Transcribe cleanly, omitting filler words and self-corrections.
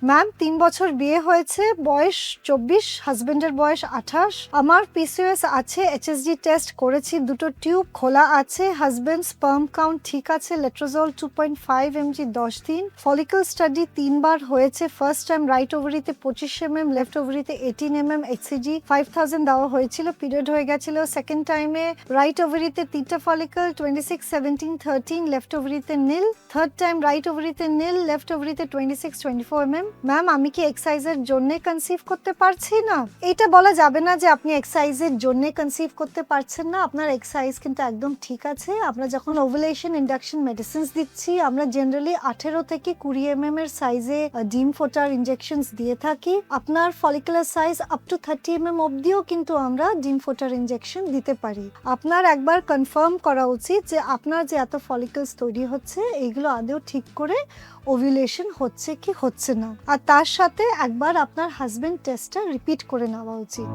Ma'am 3 বছর বিয়ে হয়েছে, বয়স 24, হাজবেন্ডের বয়স 28। আমার পিসিওএস আছে, এইচএসজি টেস্ট করেছি, দুটো টিউব খোলা আছে, হাজবেন্ড স্পার্ম কাউন্ট ঠিক আছে, লেট্রোজল 2.5 mg 10 দিন, ফলিকল স্টাডি 3 বার হয়েছে, ফার্স্ট টাইম রাইট ওভারিতে 25 mm, লেফট ওভারিতে 18 mm, এইচসিজি 5000 দেওয়া হয়েছিল, পিরিয়ড হয়ে গেছিল। সেকেন্ড টাইমে রাইট ওভারিতে 3টা ফলিকল 26, 17, 13, লেফট ওভারিতে নীল, থার্ড টাইম রাইট ওভারিতে নীল, লেফট ওভারিতে 26, 24 mm। ম্যাম আমি কি এক্সারসাইজের জন্য কনসিভ করতে পারছি না? এটা বলা যাবে না যে আপনি এক্সারসাইজের জন্য কনসিভ করতে পারছেন না, আপনার এক্সারসাইজ কিন্তু একদম ঠিক আছে। আমরা যখন ওভুলেশন ইন্ডাকশন মেডিসিনস দিচ্ছি, আমরা জেনারেলি 18 থেকে 20 mm এর সাইজে ডিম ফোটার ইনজেকশনস দিয়ে থাকি। আপনার follicular size up to 30 mm অবধিও কিন্তু আমরা ডিম ফোটার ইনজেকশন দিতে পারি। আপনার একবার কনফার্ম করা উচিত যে আপনার যে এত ফলিকলস তৈরি হচ্ছে এইগুলো আদৌ ঠিক করে ওভুলেশন হচ্ছে কি হচ্ছে না, আর তার সাথে একবার আপনার হাজবেন্ড টেস্টটা রিপিট করে নেওয়া উচিত।